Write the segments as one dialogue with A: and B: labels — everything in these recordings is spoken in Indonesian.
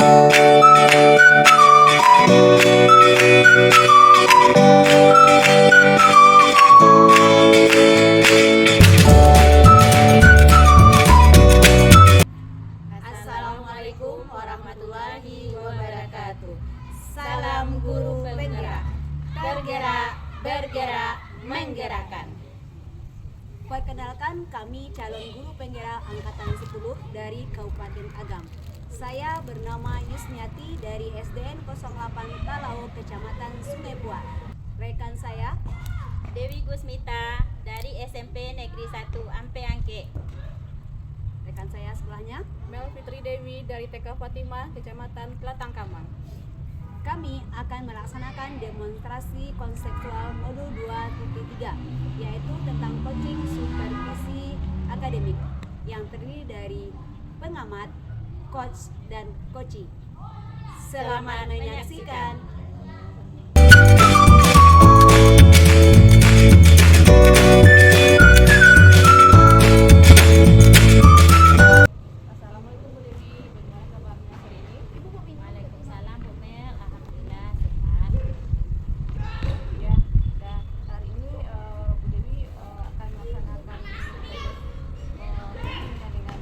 A: Assalamualaikum warahmatullahi wabarakatuh. Salam guru penggerak, bergerak, bergerak, menggerakkan.
B: Perkenalkan, kami calon guru penggerak angkatan 10 dari Kabupaten Agam. Saya bernama Yusniati dari SDN 08 Talau, Kecamatan Sungai Puat. Rekan saya
A: Dewi Gusmita dari SMP Negeri 1 Ampe Angke.
B: rekan saya sebelahnya
C: Mel Fitri Dewi dari TK Fatimah, Kecamatan Pelatang Kamang.
B: kami akan melaksanakan demonstrasi konseptual modul 2.3, yaitu tentang coaching supervisi akademik yang terdiri dari pengamat, coach, dan coachee. Selamat menyaksikan.
C: Assalamualaikum Bu Dewi, bagaimana kabarnya hari ini?
A: Waalaikumsalam Bu Mel, alhamdulillah sehat.
C: Ya, dan hari ini Bu Dewi akan melaksanakan proses coachingnya dengan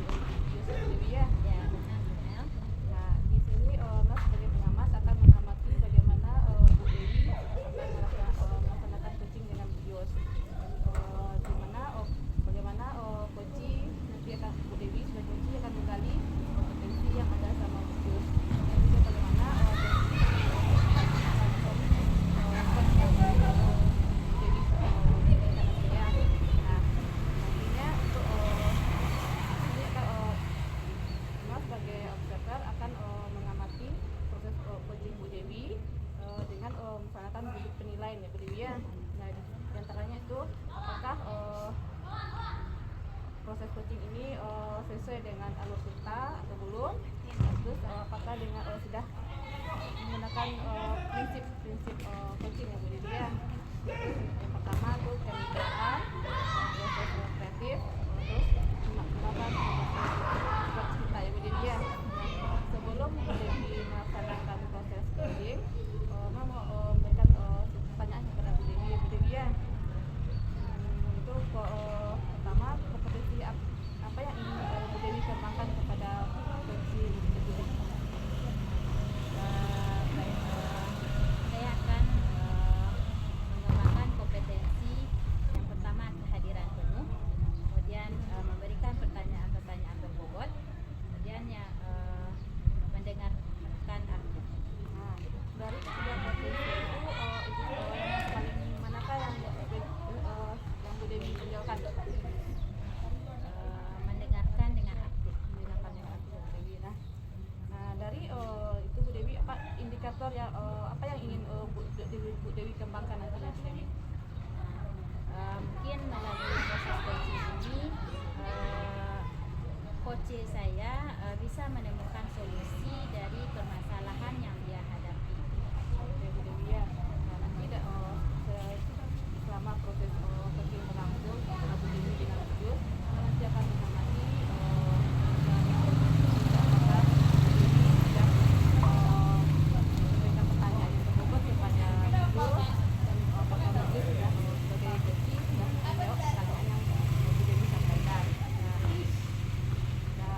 C: Yusuf Bu Dewi ya.
A: Ya, benar Bu Mel.
C: Nah, di sini Mel sebagai pengamat akan mengamati bagaimana Bu Dewi akan melaksanakan coaching dengan Yus. Di mana bagaimana coaching nanti akan Bu Dewi sebagai coaching akan menggali kompetensi yang ada sama Bu Yus. Dan juga bagaimana sebagai observer akan mengamati proses coaching Bu Dewi dengan melaksanakan bidik penilaian ya Bu Dewi ya. Nah, di antaranya itu apakah proses coaching ini sesuai dengan alur kita atau belum, terus apakah dengan sudah menggunakan prinsip-prinsip coaching ya Bu Dewi ya. Yang pertama itu kemitraan, proses kreatif, terus melakukan proses kita ya Bu Dewi ya. Sebelum Bu Dewi melaksanakan proses coaching, mau memberikan pertanyaan kepada Bu Dewi ya. Itu pertama, kompetensi apa yang ingin Bu Dewi kembangkan kepada coaching Bu Dewi?
A: Saya akan mengembangkan kompetensi yang pertama kehadiran penuh, kemudian memberikan pertanyaan-pertanyaan berbobot, kemudian yang mendengarkan aktif.
C: Nah, dari ketiga kompetensi itu yang paling manakah yang Bu Dewi tinggalkan?
A: Mendengarkan dengan aktif.
C: Menggunakan yang aktif Bu Dewi. Nah, dari itu Bu Dewi apa indikator yang apa yang ingin Bu Dewi kembangkan nantinya Bu Dewi?
A: Mungkin melalui proses coaching ini coach saya bisa menemukan solusi dari permasalahan yang dia hadapi.
C: Oke Bu Dewi ya. Nah, nanti selama proses coaching berlangsung antara Bu Dewi dengan Bu Yus, nanti akan mengamati apakah Bu Dewi sudah memberikan pertanyaan yang berbobot kepada Bu Yus, dan apakah Bu Yus sudah sebagai coaching sudah menjawab pertanyaan yang Bu Dewi sampaikan. Nah,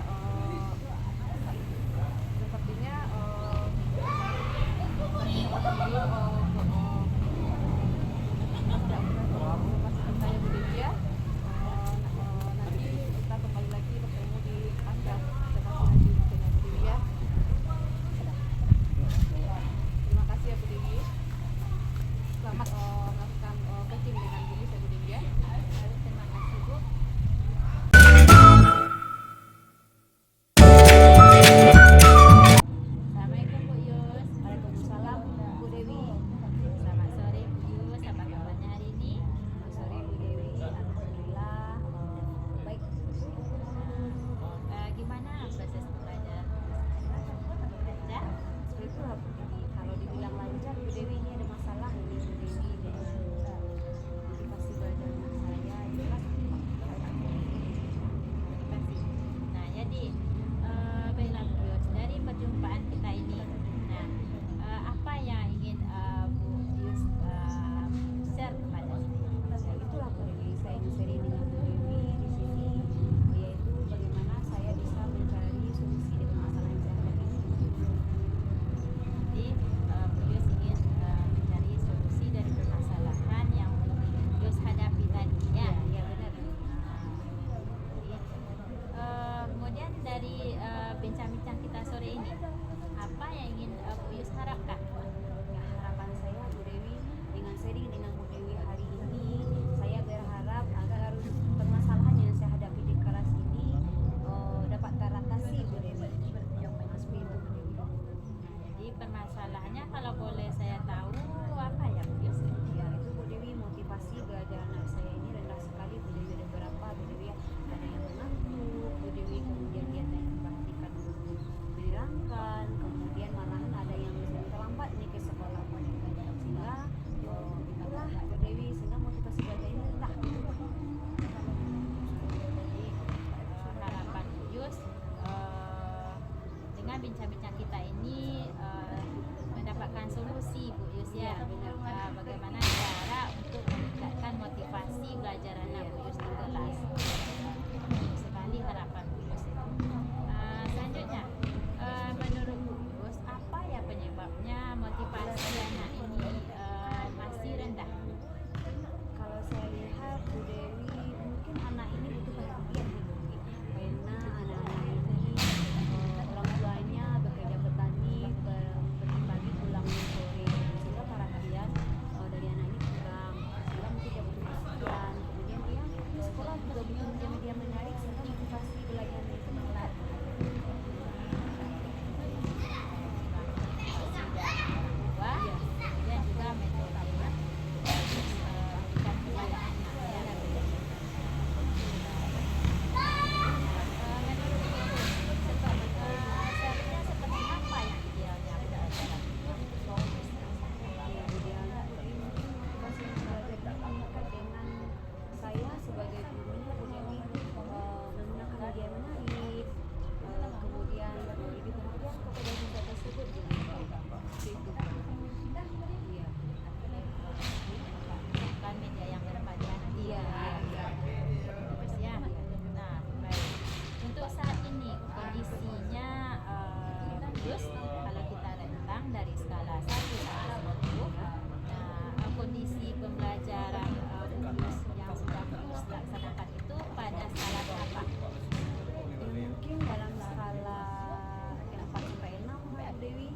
A: bincang-bincang kita ini mendapatkan solusi Bu Yus ya. Bagaimana cara untuk meningkatkan motivasi belajar anak Bu Yus di kelas. Sekali harapan Bu Yus. Selanjutnya, menurut Bu Yus, apa ya penyebabnya motivasi anak ini masih rendah?
B: Kalau saya lihat Bu Dewi, mungkin anak ini butuh perhatian ya Bu Dewi. Karena anak-anak ini orang tuanya bekerja petani, pergi pagi pulang sore, sehingga perhatian dari anak ini kurang. Sehingga mungkin dia butuh perhatian. Kemudian dia di sekolah juga butuh media menarik sehingga motivasi belajarnya itu meningkat.
A: Dan juga metode dan kepada anak ya. Seharusnya seperti apa yang idealnya belajar?
B: Idealnya motivasi belajar meningkat dengan saya sebagai gurunya Bu Dewi menggunakan media menarik, kemudian lebih perhatian kepada siswa tersebut. Iya.
A: Bukan media yang bermanfaat.
B: Iya.
A: Terus ya. Nah, baik. Untuk saat ini kondisinya Yus, kalau kita rentang dari skala 1 sampai 10, nah, kondisi pembelajaran Yus yang sudah Yus laksanakan itu pada skala berapa?
B: Mungkin dalam skala 4 sampai 6 Bu Dewi,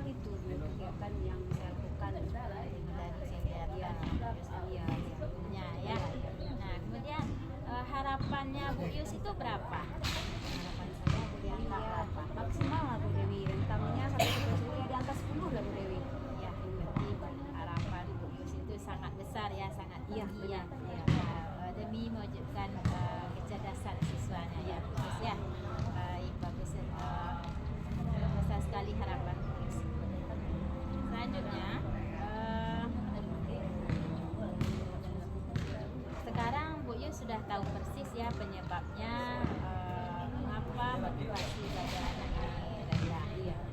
B: itu kegiatan yang saya lakukan
A: Dari kegiatan
B: iya.
A: sebelumnya ya. Nah, kemudian harapannya Bu Yus itu berapa?
B: Harapan saya Bu Dewi ya maksimal lah Bu Dewi, rentangnya sampai 11 di angka 10 lah Bu Dewi.
A: Ya, berarti harapan Bu Yus itu sangat besar ya, sangat
B: Iya,
A: tinggi ya.
B: benar.
A: Nah, demi mewujudkan kecerdasan siswanya ya, bagus ya. Baik, bagus. Besar sekali harapan Bu Yus. Selanjutnya, sekarang Bu Yus sudah tahu persis ya penyebabnya mengapa motivasi belajar anak ini rendah.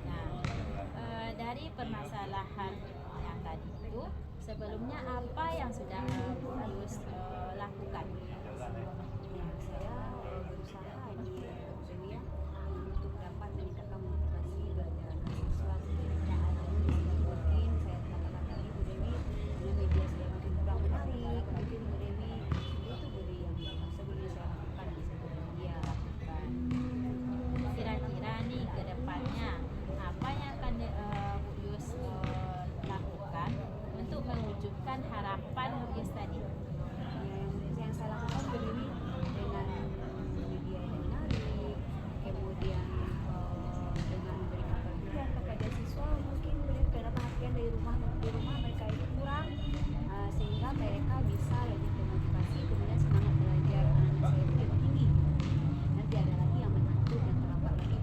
A: Nah, dari permasalahan yang tadi itu, sebelumnya apa yang sudah Bu Yus lakukan?
B: Ya, saya berusaha ini Bu Dewi ya untuk dapat meningkatkan motivasi belajar anak siswa. Mungkin saya katakan tadi Bu Dewi, dengan media saya mungkin kurang menarik, mungkin Bu Dewi itu Bu Dewi yang sebelumnya saya lakukan di situ. Iya.
A: Kira-kira nih ke depannya apa yang akan Bu Yus lakukan untuk mewujudkan harapan Bu Yus tadi?
B: Yang saya lakukan Bu Dewi dengan media yang menarik, kemudian dengan memberikan perhatian kepada siswa, mungkin berikan perhatian di rumah mereka itu kurang, sehingga mereka bisa lebih termotivasi, kemudian semangat belajar anak-anak saya itu lebih tinggi. Nanti ada lagi yang mengatur dan terlambat lagi.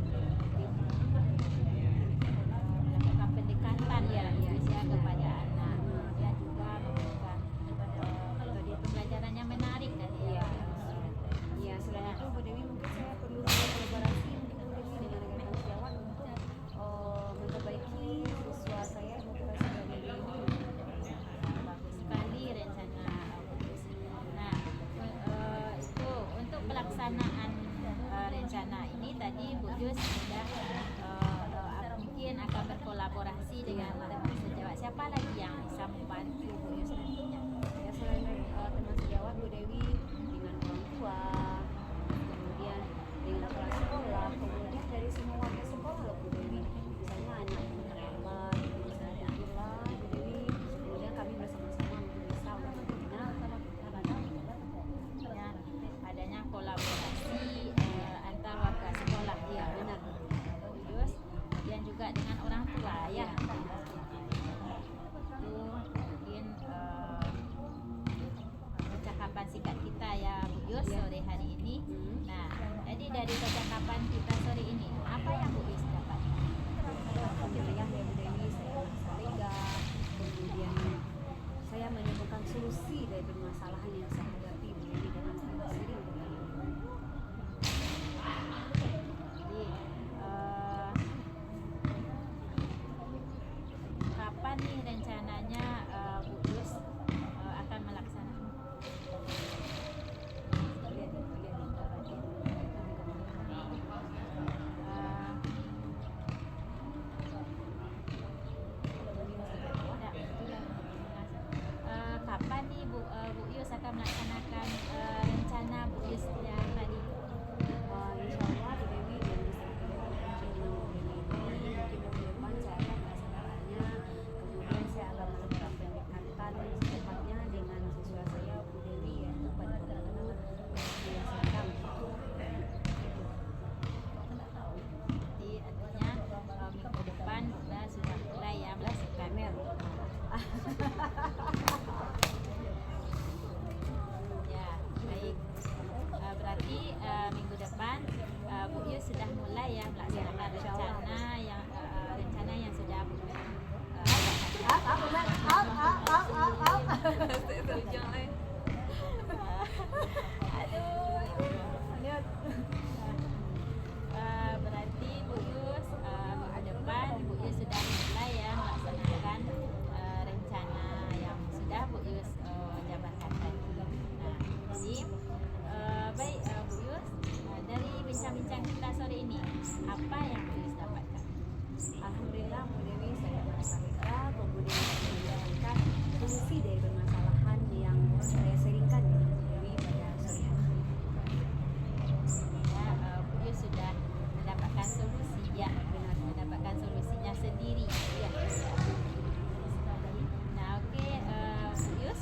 A: Melakukan pendekatan ya, ya kepada anak, kemudian juga memberikan metode pembelajaran yang menarik dan
B: Iya. Iya, selain itu Bu Dewi mungkin saya perlu kolaborasi mungkin Bu Dewi dengan rekan sejawat untuk memperbaiki siswa saya motivasi belajar ini.
A: bagus sekali rencana Bu Yus. Nah, itu untuk pelaksanaan rencana ini tadi Bu Yus sudah mungkin akan berkolaborasi dengan teman sejawat. Siapa lagi yang bisa membantu Bu Yus nantinya?
B: Ya, selain teman sejawat Bu Dewi dengan orang tua, kemudian dengan kepala sekolah, kemudian dari semua warga sekolah loh Bu Dewi. Misalnya anak yang terlambat, misalnya itulah Bu Dewi. Kemudian kami bersama-sama untuk bisa membina
A: Ya, adanya kolaborasi antar warga sekolah ya, benar Bu Yus, dan juga dengan orang tua ya. Itu mungkin percakapan singkat kita ya Bu Yus sore hari ini. Nah, jadi dari percakapan kita sore ini, apa yang Bu Yus dapat?
B: wilayah ya Bu Dewi, saya merasa lega, kemudian saya menemukan solusi dari permasalahan yang saya hadapi Bu Dewi dengan sering bertanya.
A: Jadi kapan nih rencananya Bu Yus akan melaksanakan? Kapan nih Bu Yus akan melaksanakan rencana Bu Yus yang tadi?
B: Insya Allah Bu Dewi dan mungkin minggu depan saya akan melaksanakannya. Kemudian saya akan melakukan pendekatan secepatnya dengan siswa saya Bu Dewi, yaitu pada waktu dilaksanakan.
A: Jadi artinya minggu depan kita sudah mulai ya melaksanakan. Ya, baik. Berarti minggu depan Bu Yus sudah mulai ya melaksanakan rencana yang sudah Bu Yus berarti Bu Yus minggu depan Bu Yus sudah mulai ya melaksanakan rencana yang sudah Bu Yus jabarkan tadi. Nah, jadi baik Bu Yus, dari bincang-bincang kita sore ini apa yang Bu Yus dapatkan?
B: Alhamdulillah Bu Dewi, saya merasa lega bahwa Bu Dewi menjalankan solusi dari permasalahan yang saya sharingkan dengan Bu Dewi pada sore hari.
A: Ya, Bu Yus sudah mendapatkan solusi ya, benar mendapatkan solusinya sendiri ya. Nah, oke Bu Yus.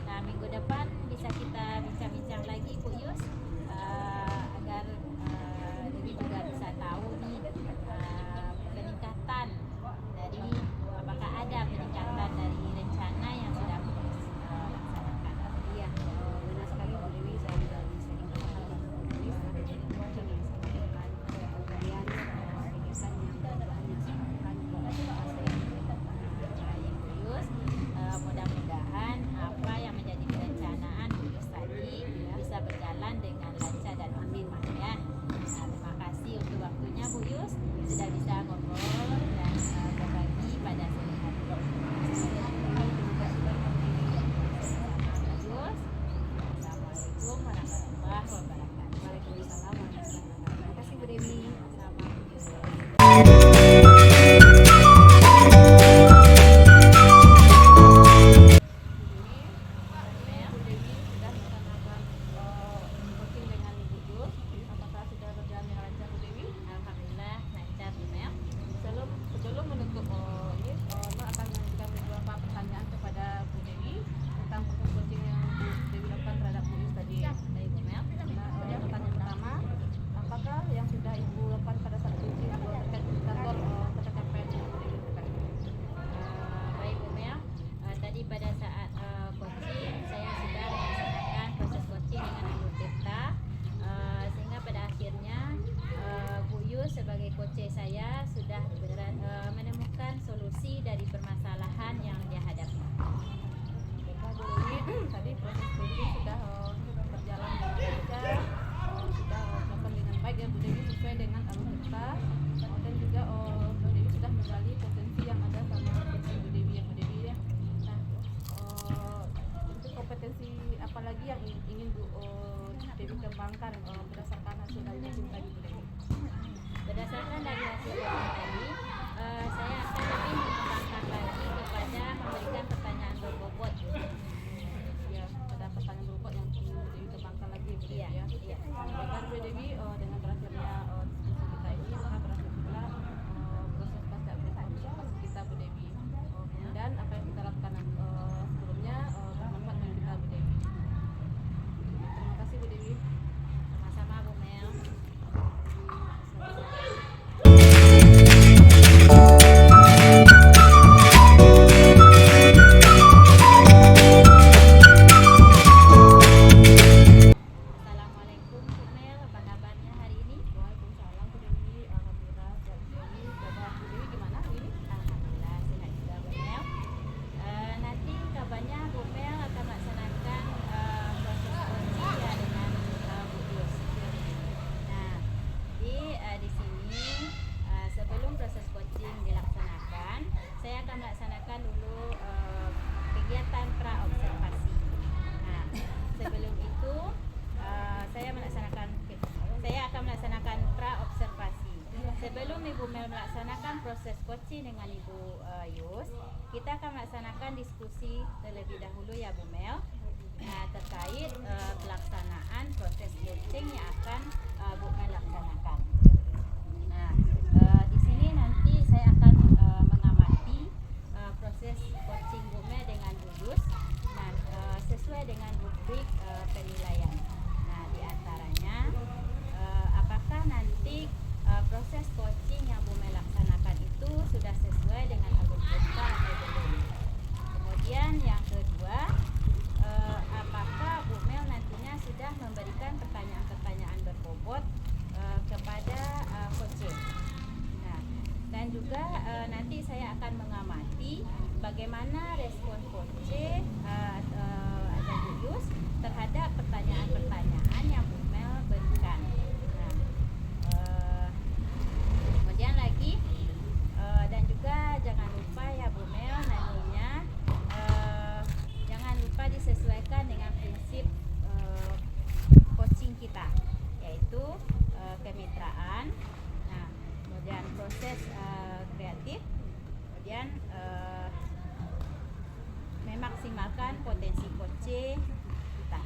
A: Nah, minggu depan bisa kita bincang-bincang lagi Bu Yus agar Dewi juga bisa tahu nih peningkatan dari apakah ada peningkatan dari rencana yang sudah Bu Yus laksanakan.
B: Iya, benar sekali Bu Dewi, saya juga sharingkan hal yang Bu Dewi ada jadi coaching yang saya lakukan, kemudian kegiatan yang perubahan yang saya lakukan di masa saya.
A: Baik Bu Yus, mudah-mudahan apa yang menjadi perencanaan Bu Yus tadi bisa berjalan dengan lancar dan optimal ya. Nah, terima kasih untuk waktunya Bu Yus sudah bisa ngobrol dan berbagi pada sore hari ini. Yus, Assalamualaikum warahmatullahi wabarakatuh.
B: Waalaikumsalam warahmatullahi wabarakatuh. Terima kasih Bu Dewi.
A: Sama Bu Yus.
C: Bu Dewi sudah melaksanakan coaching dengan Ibu Yus. Apakah sudah berjalan dengan lancar Bu Dewi?
A: Alhamdulillah lancar Bu Mel.
C: Sebelum menutup ini, Nur akan memberikan beberapa pertanyaan kepada Bu Dewi tentang proses coaching yang Bu Dewi lakukan terhadap Bu Yus tadi.
A: Baik Bu Mel.
C: Nah, pertanyaan pertama, apakah yang sudah Ibu lakukan pada saat coaching terkait indikator pencapaian yang Bu Dewi lakukan?
A: Baik Bu Mel, tadi pada saat coaching saya sudah melaksanakan proses coaching dengan Ibu Tirta sehingga pada akhirnya Bu Yus sebagai coach saya sudah menemukan solusi dari permasalahan yang dia hadapi.
C: Baiklah Bu Dewi, tadi proses coaching sudah berjalan dengan lancar, sudah dilakukan dengan baik ya Bu Dewi sesuai dengan alur kita, dan juga Bu Dewi sudah menggali potensi yang ada sama coaching Bu Dewi ya Bu Dewi ya. Nah, untuk kompetensi apa lagi yang ingin Bu Dewi kembangkan berdasarkan hasil dari coaching tadi Bu Dewi?
A: Berdasarkan dari hasil coaching tadi, saya akan lebih mengembangkan lagi kepada memberikan pertanyaan berbobot.
C: Ya, pada pertanyaan berikut yang ingin Bu Dewi kembangkan lagi Bu Dewi
A: Iya,
C: ya.
A: iya.
C: Baiklah Bu Dewi, dengan berakhirnya diskusi kita ini maka berakhir pula proses pasca aplikasi kita Bu Dewi. Dan apa yang kita lakukan sebelumnya bermanfaat bagi kita Bu Dewi. Terima kasih Bu Dewi.
A: Sama-sama melaksanakan proses coaching dengan Ibu Yus, kita akan melaksanakan diskusi terlebih dahulu ya Bu Mel. Nah, terkait pelaksanaan proses coaching yang akan Bu Mel laksanakan. Nah, di sini nanti saya akan mengamati proses coaching Bu Mel dengan Bu Yus. Nah, sesuai dengan rubrik penilaian. Nah, di antaranya apakah nanti proses coaching yang Bu Mel laksanakan itu sudah sesuai dengan alur cerita atau belum. Kemudian yang kedua, apakah Bu Mel nantinya sudah memberikan pertanyaan-pertanyaan berbobot kepada coaching. Nah, dan juga nanti saya akan mengamati bagaimana respon coaching atau Bu Yus terhadap pertanyaan-pertanyaan yang Bu Mel berikan. Kemudian lagi dan juga jangan lupa ya Bu Mel nantinya jangan lupa disesuaikan dengan prinsip coaching kita, yaitu kemitraan. Nah, kemudian proses kreatif, kemudian memaksimalkan potensi coaching kita.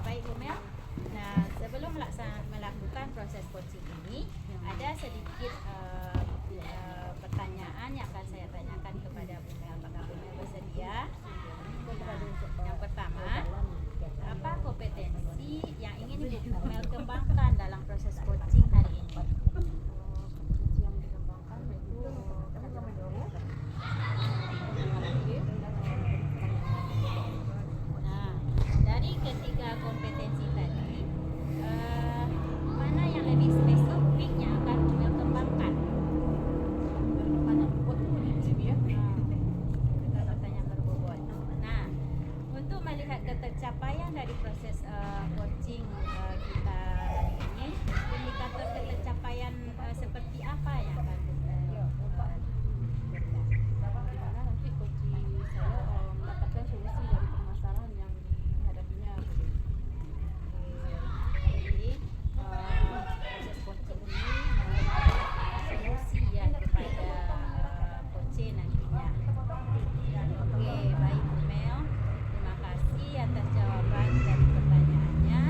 A: Baik Bu Mel. Nah, sebelum melakukan proses coaching ini, ada sedikit pertanyaan yang akan saya tanyakan kepada Bu Mel. Apakah Bu Mel bersedia? Nah, yang pertama, apa kompetensi yang ingin Bu Mel kembangkan dalam proses coaching hari ini?
C: Yang dikembangkan itu
A: Nah, dari ketiga kompetensi tadi, mana yang lebih spesifik yang akan Bu Mel kembangkan? Pertanyaan berbobot. Nah, untuk melihat ketercapaian dari proses coaching kita hari ini, indikator ketercapaian seperti apa yang akan Bu Mel
C: dimana nanti coaching saya mendapatkan solusi dari permasalahan yang dihadapinya.
A: Jadi proses coaching ini memberikan solusi ya kepada coaching nantinya. Oke, baik Bu Mel, terima kasih atas jawaban dari pertanyaannya.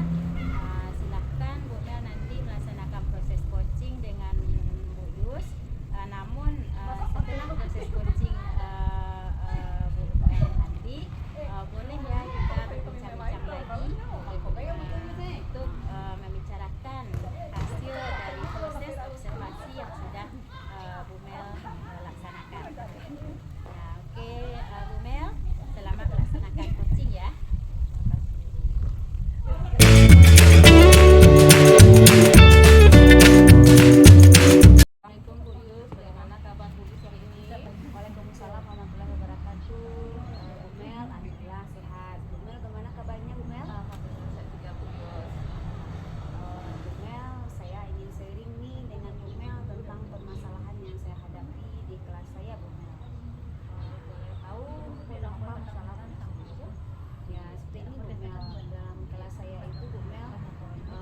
A: Silahkan Bu Mel nanti melaksanakan proses coaching dengan Bu Yus. Namun setelah proses coaching Bu Mel nanti boleh ya kita berbincang-bincang lagi untuk membicarakan hasil dari proses observasi yang sudah Bu Mel laksanakan. Nah, oke, Bu Mel, selamat melaksanakan coaching ya.
C: Assalamualaikum Bu Yus, bagaimana kabar Bu Yus hari ini?
B: Waalaikumsalam warahmatullahi wabarakatuh. Bu Mel, alhamdulillah sehat. Bu Mel, bagaimana kabarnya Bu Mel?
C: Alhamdulillah sehat juga Bu Yus.
B: Bu Mel, saya ingin sharing nih dengan Bu Mel tentang permasalahan yang saya hadapi di kelas saya Bu Mel.
C: Boleh tahu apa kesalahan kamu?
B: Ya seperti ini Bu Mel, dalam kelas saya itu Bu Mel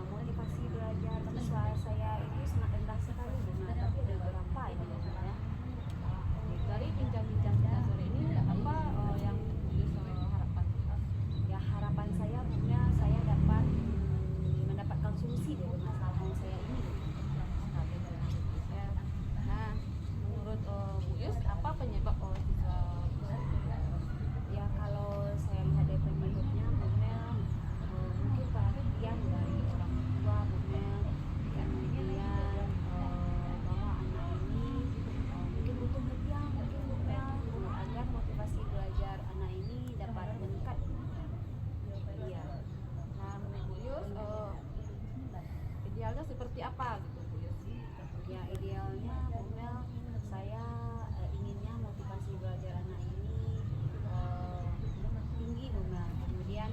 B: motivasi belajar siswa saya itu sangat rendah sekali Bu Mel. Tapi ada beberapa ini Bu Mel ya.
C: Dari bincang-bincang kita sore ini apa yang Bu Yus harapkan?
B: Ya harapan saya Bu Mel, saya dapat mendapatkan solusi dari permasalahan saya ini.
C: Ya. Nah, menurut Bu Yus apa penyebab siswa
B: Ya kalau saya lihat dari penyebabnya Bu Mel, mungkin perhatian dari orang tua Bu Mel, kemudian bahwa anak ini mungkin butuh hadiah mungkin Bu Mel agar motivasi belajar anak ini dapat meningkat. Iya.
C: Nah, menurut Bu Yus idealnya seperti apa gitu Bu Yus?
B: Ya idealnya Bu Mel, saya inginnya motivasi belajar anak ini tinggi Bu Mel. Kemudian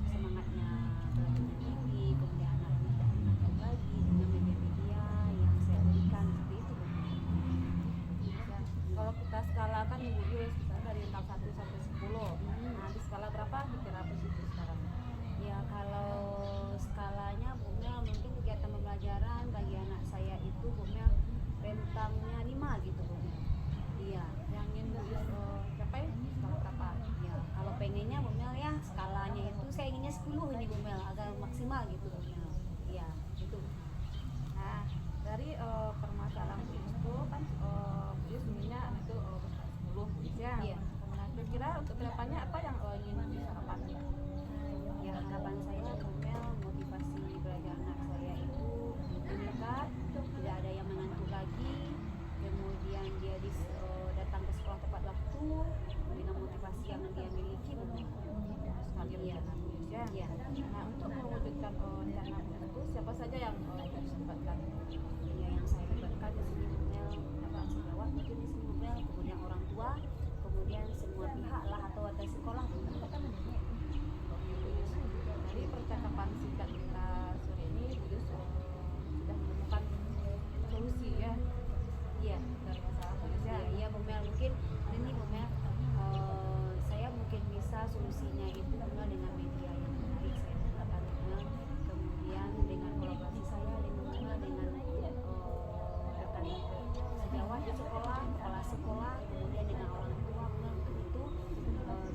B: semangatnya belajarnya tinggi, kemudian anaknya belajar lagi dengan media-media yang saya berikan seperti itu Bu Mel.
C: Ya, kalau kita skalakan Bu Yus misalnya dari 1 sampai 10. Nah, di skala berapa kira-kira Bu Yus sekarang?
B: Ya kalau skala gitu Mel. Iya gitu.
C: Nah, dari permasalahan Bu Yus itu kan Bu Yus inginnya anak itu berkelas 10 Bu Yus ya.
B: Iya.
C: Nah, kira-kira untuk kedepannya apa yang ingin diharapkan?
B: Ya harapan saya Mel, motivasi belajar anak saya itu meningkat, tidak ada yang mengantuk lagi, kemudian dia datang ke sekolah tepat waktu dengan motivasi yang dia miliki Mel.
C: Sekali
B: Iya.
C: rencana Bu Yus ya.
B: Iya.
C: Nah, untuk mewujudkan rencana Bu Yus itu siapa saja yang Bu Yus libatkan?
B: Ya, yang saya libatkan di sini Mel, apa sejawat mungkin di sini Mel, kemudian orang tua, kemudian semua pihak lah atau atas sekolah.
C: Dari percakapan singkat kita sore ini, Bu Yus sudah menemukan solusi ya
B: Iya.
C: dari masalah Bu Yus ya.
B: Iya Bu Mel, mungkin ini Bu Mel, saya mungkin bisa solusinya itu Mel dengan media yang menarik saya dapatkan Mel, kemudian dengan kolaborasi saya dengan Mel, dengan rekan sejawat di sekolah, kepala sekolah, kemudian dengan orang tua Mel, itu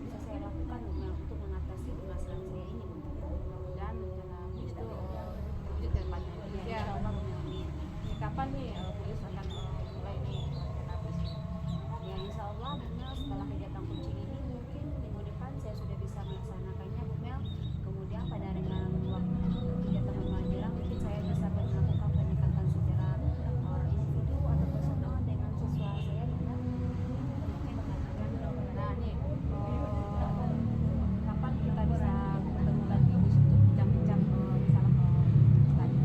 B: bisa saya lakukan Bu Mel untuk mengatasi permasalahan saya ini Bu Mel.
C: Dan rencana Bu Yus itu terwujud dan panjang Bu Yus ya.
B: Insya Allah Bu Mel. Iya.
C: Ini kapan nih Bu Yus akan mulai nih rencana Bu Yus?
B: Ya insya Allah Bu Mel, setelah kegiatan coaching ini mungkin minggu depan saya sudah bisa melaksanakannya Bu Mel. Kemudian pada rentang waktu kegiatan pembelajaran mungkin saya bisa melakukan pendekatan secara individu atau personal dengan siswa saya Bu Mel.
C: Nah nih, kapan kita bisa bertemu lagi Bu Yus untuk bincang-bincang masalah tadi?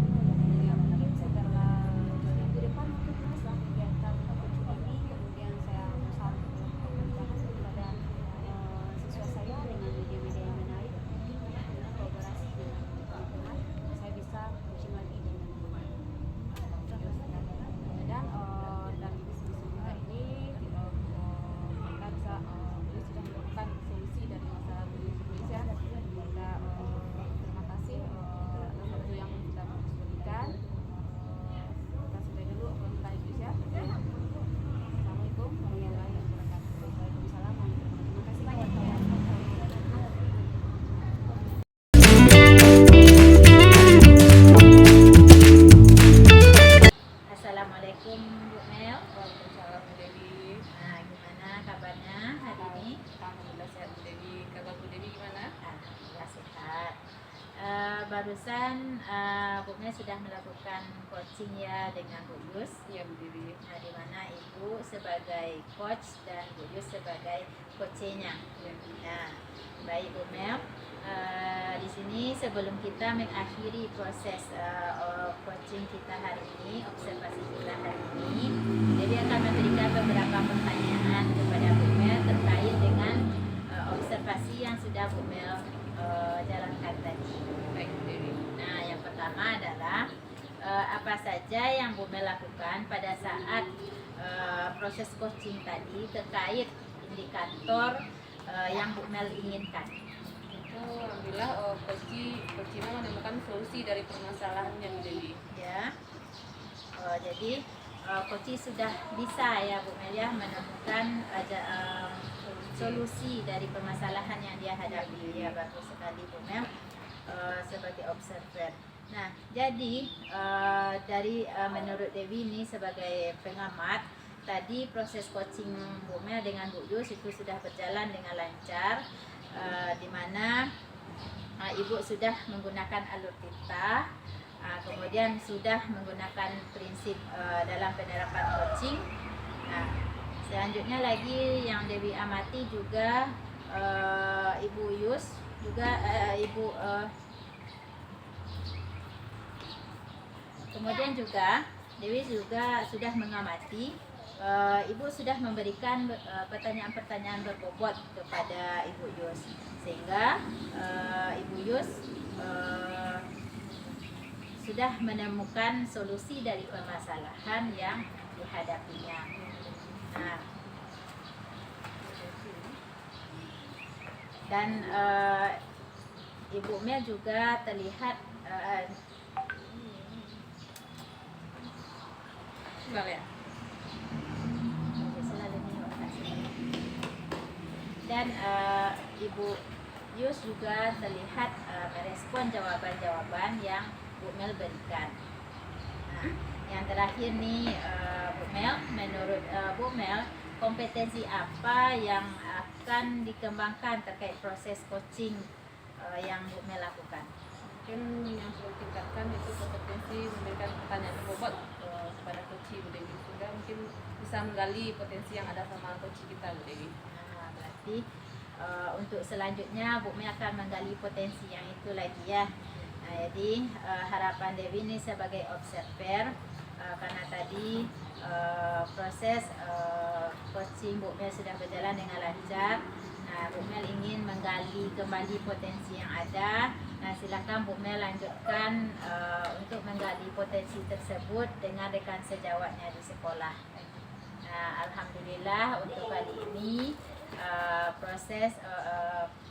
B: Ya mungkin setelah minggu depan mungkin Mas setelah kegiatan coaching ini kemudian saya berusaha untuk membahas kepada siswa saya dengan media-media yang menarik, mungkin dengan kolaborasi dengan teman-teman saya bisa coaching lagi dengan
C: Dan dari diskusi kita ini kita bisa Bu Yus sudah menemukan solusi dari masalah Bu Yus ya. Kita terima kasih atas waktu yang sudah Bu Yus berikan. Kita sudah dulu obrolan Bu Yus ya. Assalamualaikum warahmatullahi wabarakatuh.
B: Waalaikumsalam warahmatullahi wabarakatuh. Terima kasih banyak ya.
A: Assalamualaikum Bu Mel.
C: Waalaikumsalam Bu Dewi.
A: Nah, gimana kabarnya hari ini?
C: Alhamdulillah sehat Bu Dewi. Kabar Bu Dewi gimana?
A: Alhamdulillah sehat. Barusan Bu Mel sudah melakukan coaching ya dengan Bu Yus.
C: Iya Bu Dewi.
A: Nah, di mana Ibu sebagai coach dan Bu Yus sebagai coachnya.
C: Iya.
A: Nah, baik Bu Mel. Di sini sebelum kita mengakhiri proses coaching kita hari ini, observasi kita hari ini, jadi akan memberikan beberapa pertanyaan kepada Bu Mel terkait dengan observasi yang sudah Bu Mel jalankan tadi.
C: Baik Bu Dewi.
A: Nah, yang pertama adalah apa saja yang Bu Mel lakukan pada saat proses coaching tadi terkait indikator yang Bu Mel inginkan.
C: Alhamdulillah coach menemukan solusi dari permasalahannya Bu Dewi.
A: Ya, jadi Koci sudah bisa ya Bu Mel ya menemukan solusi dari permasalahan yang dia hadapi ya, bagus sekali Bu Mel sebagai observer. Nah, jadi dari menurut Dewi ini sebagai pengamat, tadi proses coaching Bu Mel dengan Bu Yus itu sudah berjalan dengan lancar, di mana Ibu sudah menggunakan alur titah, kemudian sudah menggunakan prinsip dalam penerapan coaching. Nah, selanjutnya lagi yang Dewi amati juga Ibu Yus juga kemudian juga Dewi juga sudah mengamati Ibu sudah memberikan pertanyaan-pertanyaan berbobot kepada Ibu Yus, sehingga Ibu Yus sudah menemukan solusi dari permasalahan yang dihadapinya. Nah, dan Ibu Mel juga terlihat
C: ya.
A: dan Ibu Yus juga terlihat merespon jawaban-jawaban yang Bu Mel berikan. Nah, yang terakhir nih Bu Mel, menurut Bu Mel, kompetensi apa yang akan dikembangkan terkait proses coaching yang Bu Mel lakukan?
C: Mungkin yang perlu tingkatkan itu kompetensi memberikan pertanyaan berbobot kepada coach Bu Dewi, sehingga mungkin bisa menggali potensi yang ada sama coach kita Bu Dewi.
A: Nah, berarti untuk selanjutnya Bu Mel akan menggali potensi yang itu lagi ya. Nah, jadi harapan Dewi ini sebagai observer, karena tadi proses coaching Bu Mel sudah berjalan dengan lancar. Nah, Bu Mel ingin menggali kembali potensi yang ada. Nah, silakan Bu Mel lanjutkan untuk menggali potensi tersebut dengan rekan sejawatnya di sekolah. Nah, alhamdulillah untuk kali ini proses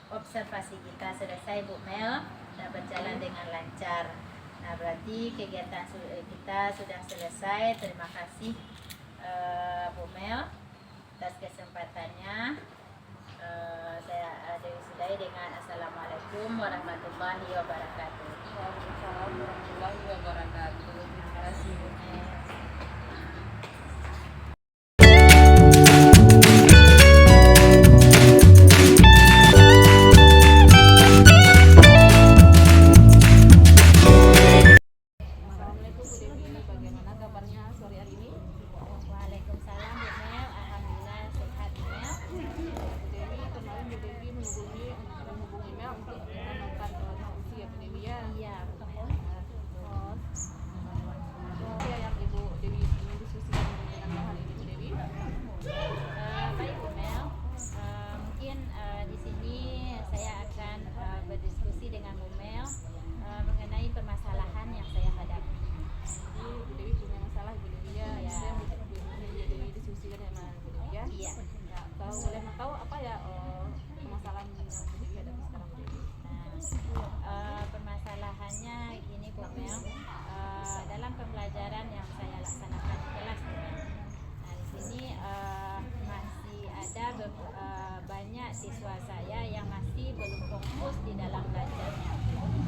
A: observasi kita selesai Bu Mel dan berjalan dengan lancar. Nah, berarti kegiatan kita sudah selesai. Terima kasih Bu Mel atas kesempatannya. Saya Dewi Sudai dengan Assalamualaikum warahmatullahi wabarakatuh.
C: Waalaikumsalam warahmatullahi wabarakatuh. Terima kasih Bu Mel. Assalamualaikum Bu Dewi, bagaimana kabarnya sore hari ini?
A: Waalaikumsalam Bu Mel, alhamdulillah sehat Bu Mel.
C: Bu Dewi, kemarin Bu Dewi menghubungi Mel untuk menambahkan diskusi ya Bu Dewi ya.
A: Iya Bu Mel.
C: Apa yang Ibu Dewi ingin diskusikan dengan hari ini Bu Dewi?
A: Baik Bu Mel, mungkin di sini saya akan berdiskusi dengan Bu Mel mengenai permasalahan yang saya hadapi.
C: Jadi Bu Dewi punya masalah Bu Dewi ya.
A: Iya.
C: Saya Bu Dewi diskusikan dengan Bu Dewi ya.
A: Iya.
C: Ya, kalau boleh tahu apa ya permasalahan yang Bu Dewi hadapi sekarang Bu Dewi?
A: Permasalahannya gini Bu Mel, dalam pembelajaran yang saya laksanakan di kelas Bu Mel. Nah, di sini masih ada banyak siswa saya yang masih belum fokus di dalam belajarnya.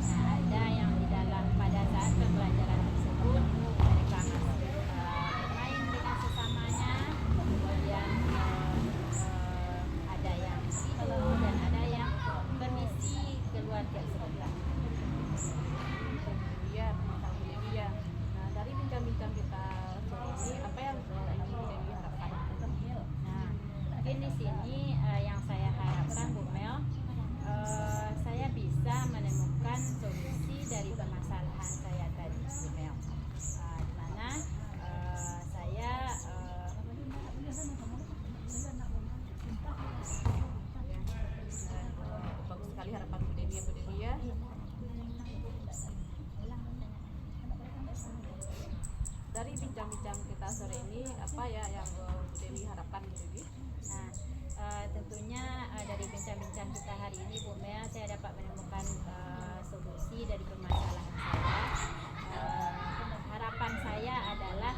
A: Nah, ada yang di dalam pada saat pembelajaran tersebut mereka masih bermain dengan sesamanya, kemudian ada yang tidur dan ada yang permisi keluar sebentar.
C: Iya, permasalahan Bu Dewi ya. Nah, dari bincang-bincang kita sore ini, apa yang ingin Bu Dewi harapkan?
A: Nah, mungkin di sini yang saya harapkan Bu Mel, saya bisa menemukan solusi dari permasalahan saya tadi Bu Mel. Di mana saya
C: Bagus sekali harapan Bu Dewi ya Bu Dewi ya. Dari bincang-bincang kita sore ini, apa ya yang Bu Dewi harapkan Bu Dewi?
A: Nah, tentunya dari bincang-bincang kita hari ini Bu Mel, saya dapat menemukan solusi dari permasalahan saya. Harapan saya adalah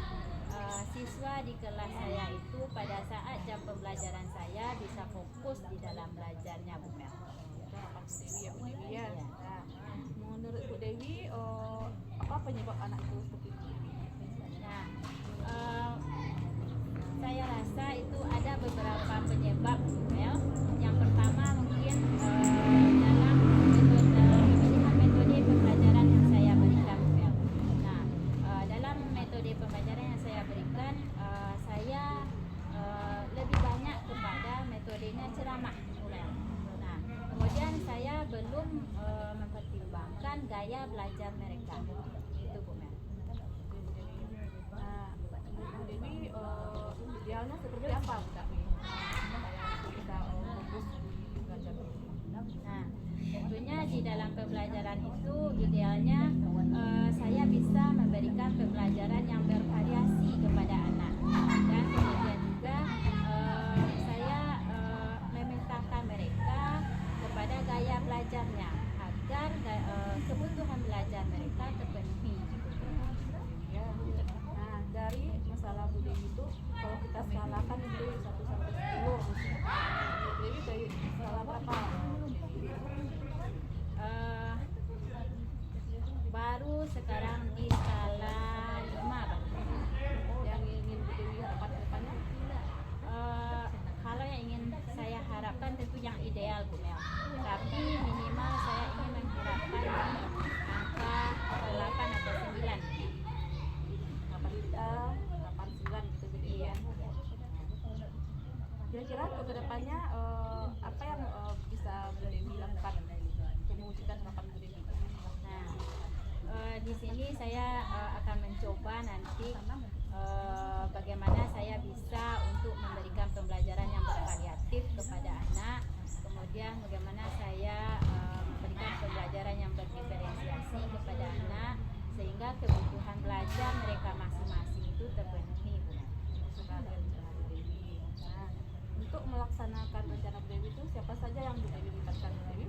A: siswa di kelas saya itu pada saat jam pembelajaran saya bisa fokus di dalam belajarnya Bu Mel.
C: Itu harapan Bu Dewi ya Bu Dewi ya.
A: Iya.
C: Nah, menurut Bu Dewi, apa penyebab anak itu seperti itu?
A: Nah, saya rasa itu ada beberapa penyebab Bu Mel. Yang pertama mungkin dalam pemilihan metode pembelajaran yang saya berikan Bu Mel. Nah, dalam metode pembelajaran yang saya berikan, saya lebih banyak kepada metodenya ceramah Bu Mel. Nah, kemudian saya belum mempertimbangkan gaya belajar mereka. Itu Bu Mel.
C: Nah, Bu Dewi, idealnya seperti apa Bu Dewi? Supaya kita fokus di belajar Bu Dewi.
A: Nah, tentunya di dalam pembelajaran itu idealnya saya bisa memberikan pembelajaran yang bervariasi kepada anak, dan kemudian juga saya memintakan mereka kepada gaya belajarnya agar kebutuhan belajar mereka terpenuhi.
C: Ya. Nah, dari masalah Bu Dewi itu, kalau kita skalakan Bu Dewi 1 sampai 10, Bu Dewi dari skala berapa? Kira-kira untuk kedepannya apa yang bisa Bu Dewi lakukan untuk mewujudkan harapan Bu Dewi?
A: Nah, di sini saya akan mencoba nanti bagaimana saya bisa untuk memberikan pembelajaran yang bervariatif kepada anak, kemudian bagaimana saya memberikan pembelajaran yang berdiferensiasi kepada anak sehingga kebutuhan belajar mereka masing-masing itu terpenuhi, Bu.
C: Nah, untuk melaksanakan rencana Bu Dewi itu siapa saja yang Bu Dewi libatkan Bu Dewi?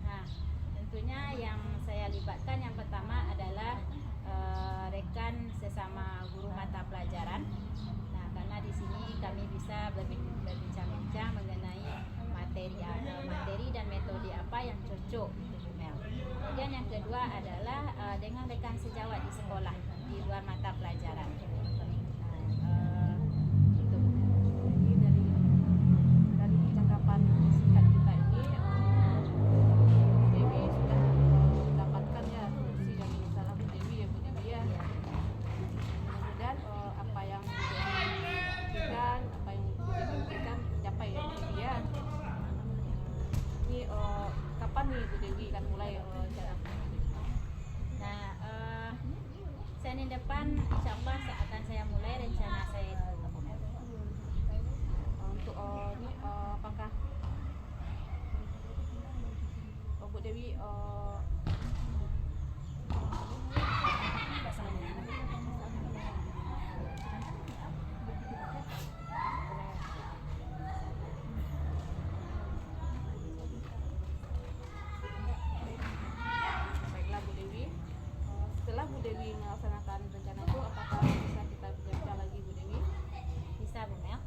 A: Nah, tentunya yang saya libatkan yang pertama adalah rekan sesama guru mata pelajaran. Nah, karena di sini kami bisa berbincang-bincang mengenai materi dan metode apa yang cocok untuk Bu Mel. Kemudian yang kedua adalah dengan rekan sejawat di sekolah di luar mata pelajaran. Nah, itu.
C: Jadi dari percakapan singkat kita ini Bu Dewi sudah mendapatkan ya solusi dari masalah Bu Dewi ya Bu Dewi ya. Mudah-mudahan apa yang Bu Dewi berikan, apa yang Bu Dewi berikan tercapai ya Bu Dewi ya. Ini kapan nih Bu Dewi akan mulai cara
A: Nah, Senin depan insya Allah akan saya mulai rencana saya itu.
C: untuk ini apakah Bu Dewi baiklah Bu Dewi, setelah Bu Dewi melaksanakan rencana itu apakah bisa kita bicara lagi Bu Dewi?
A: Bisa, Bu Mel?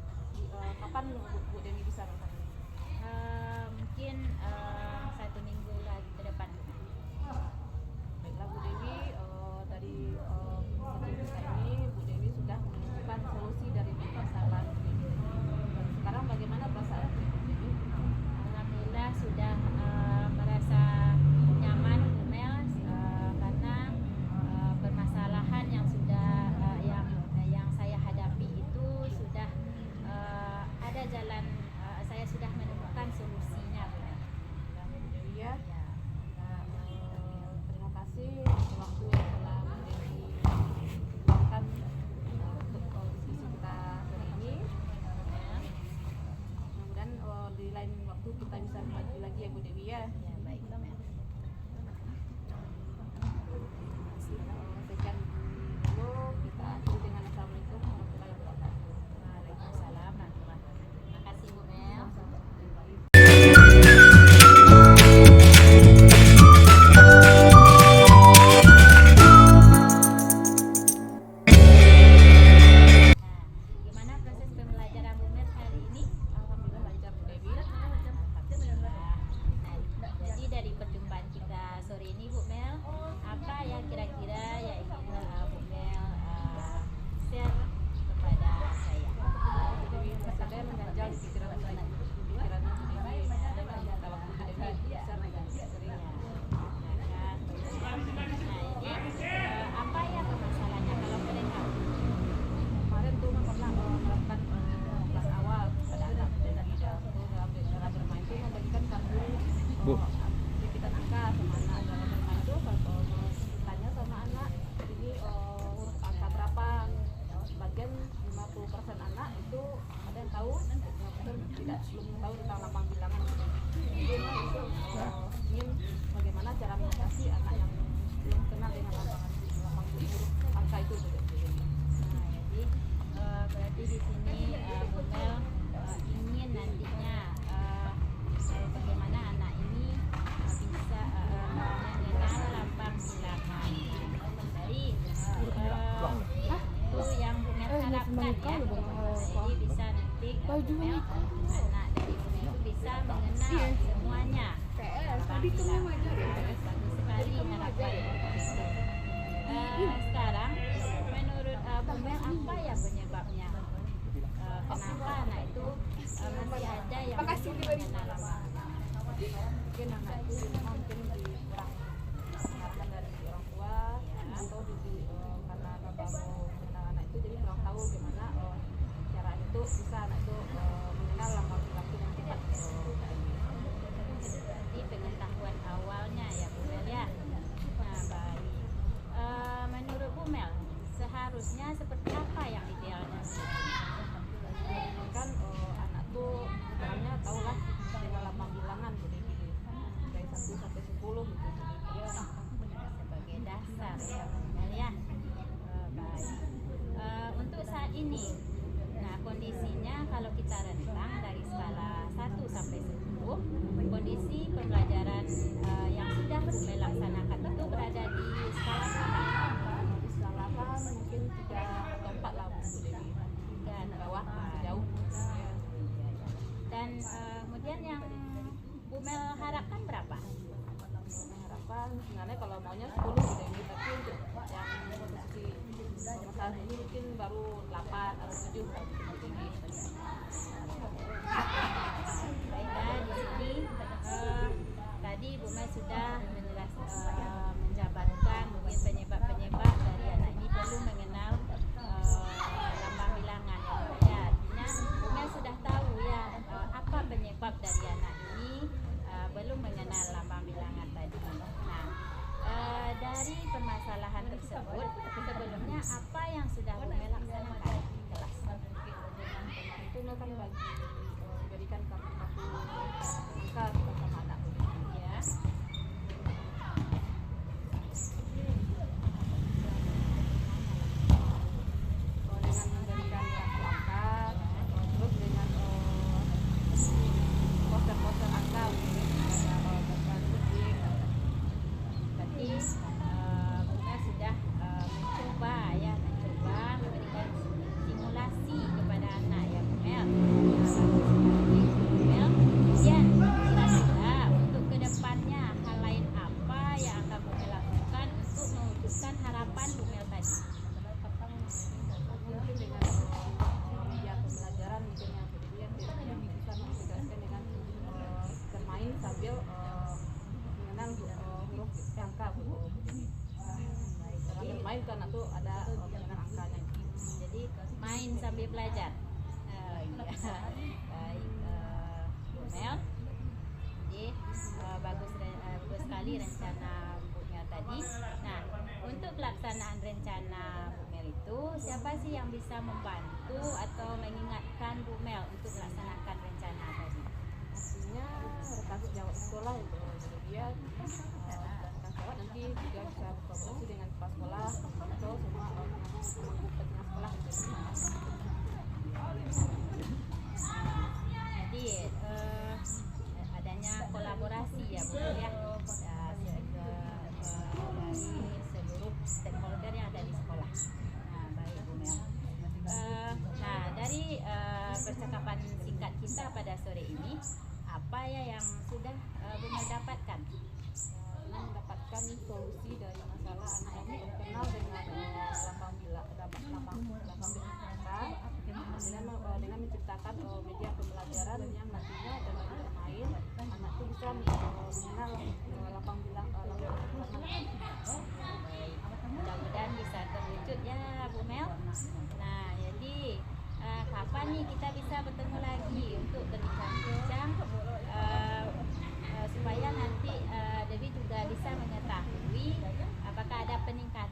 C: Kapan Bu Dewi bisa melaksanakan?
A: Mungkin 1 minggu lagi ke depan.
C: Baiklah Bu Dewi, dari kajian kita ini Bu Dewi sudah menemukan solusi dari permasalahan Bu Dewi. Sekarang bagaimana perasaan Bu Dewi?
A: Alhamdulillah sudah merasa nyaman, Bu Mel, karena permasalahan yang sudah yang saya hadapi itu sudah ada jalan, saya sudah menemukan solusinya, Bu Mel.
C: Bu Dewi ya.
A: Ya.
C: Terima kasih atas waktu yang telah Bu Dewi luangkan untuk diskusi kita hari ini. Mudah-mudahan di lain waktu kita bisa berbagi lagi ya Bu Dewi ya.
A: Ya, baik, Bu Mel.
C: Sekian dulu, kita akhiri dengan assalamualaikum warahmatullahi wabarakatuh.
A: Waalaikumsalam warahmatullahi wabarakatuh. Terima kasih, Bu Mel. Gimana proses pembelajaran Bu Mel hari ini?
C: Alhamdulillah lancar Bu Dewi.
A: Nah, jadi dari perjumpaan kita sore ini, Bu Mel, apa yang kira-kira yang ingin Bu Mel share kepada saya?
C: Bu Dewi saya mengganjal di pikiran Bu Dewi. Pikirannya Bu Dewi, ada minta waktu Bu Dewi bisa mengganti sering.
A: Nah, ini apa ya permasalahannya kalau boleh tahu?
C: Kemarin tuh pernah melakukan kelas awal pada anak dan dalam cara bermain itu membagikan kartu aktivitas angka sama anak. Dalam bermain itu tanya sama anak ini huruf angka berapa. Sebagian 50% anak itu ada yang tahu, 50% belum tahu tentang lambang bilangan. Jadi itu ingin bagaimana cara mengedukasi anak yang belum kenal dengan lambang huruf angka itu.
A: Nah, jadi berarti di sini Bu Mel ingin nantinya bagaimana anak ini bisa mengenal lambang bilangan. Jadi itu yang Bu Mel harapkan ya. Jadi bisa nanti Bu Mel, anak dari Bu Mel itu bisa mengenal semuanya. Tadi kamu bagus sekali harapan. Sekarang menurut Bu Mel apa ya penyebabnya? Kenapa anak itu masih ada yang belum mengenal lambang?
C: Mungkin anak itu mungkin kurang pengertian dari orang tua atau karena bapak mengenal anak itu jadi kurang tahu gimana cara itu bisa anak itu mengenal
A: harusnya seperti apa yang idealnya?
C: Kan anak tuh sebenarnya tahu lah dengan lambang bilangan gitu dari 1 sampai 10 gitu. Ya,
A: Sebagai dasar ya Bumel ya. Baik. Untuk saat ini, nah kondisinya kalau kita rentang dari skala 1 sampai 10, kondisi pembelajaran yang sudah Bumel laksanakan itu berada di skala berapa?
C: skala kan mungkin 3 atau 4 lah Bu Dewi.
A: Dan
C: Bawah masih jauh. Ya.
A: Dan kemudian yang Bumel harapkan berapa?
C: Harapan sebenarnya kalau maunya 10 Bu Dewi, tapi untuk yang posisi masalah ini mungkin baru 8 atau 7 Bu Dewi.
A: Baiklah, di sini tadi Bumel sudah menjabarkan mungkin penyebab-penyebab dari anak ini perlu mengenal lambang bilangan. Ya, artinya Bumel sudah tahu ya apa penyebab dari anak ini belum mengenal lambang bilangan tadi. Nah, dari permasalahan tersebut sebelumnya apa yang sudah Bumel laksanakan di kelas?
C: Itu kan berikan kartu-kartu angka sama anak.
A: Ya.
C: Dengan memberikan kartu angka, terus dengan poster-poster angka, ada kucing.
A: Berarti Bumel sudah mencoba memberikan simulasi kepada anak ya Bumel. Kemudian kira-kira untuk kedepannya hal lain apa yang akan Bumel lakukan untuk mewujudkan harapan Bumel tadi?
C: Mungkin dengan media pembelajaran mungkin yang bisa menjelaskan dengan bermain sambil mengenal huruf angka Bu. Dengan bermain kan itu ada dengan angkanya.
A: Jadi main sambil belajar. Iya. Baik, Bumel. Jadi bagus sekali rencana Bumel tadi. Nah, untuk pelaksanaan rencana Bumel itu siapa sih yang bisa membantu atau mengingatkan Bumel untuk melaksanakan rencana tadi?
C: Artinya rekan sejawat sekolah itu jadi dia rekan sejawat nanti juga bisa berkolaborasi dengan kepala sekolah atau semua pengguna sekolah gitu.
A: Jadi adanya kolaborasi ya Bumel ya dari seluruh stakeholder yang ada di sekolah. Nah, baik Bumel. Nah, dari percakapan singkat kita pada sore ini, apa ya yang sudah Bumel dapatkan?
C: Mendapatkan solusi dari masalah anak ini kenal dengan lambang bilangan dengan menciptakan media pembelajaran yang nantinya dengan bermain anak itu bisa mengenal lambang bilangan.
A: Mudah-mudahan bisa terwujud ya Bumel. Nah, jadi kapan nih kita bisa bertemu lagi untuk berbincang-bincang supaya nanti Dewi juga bisa mengetahui apakah ada peningkatan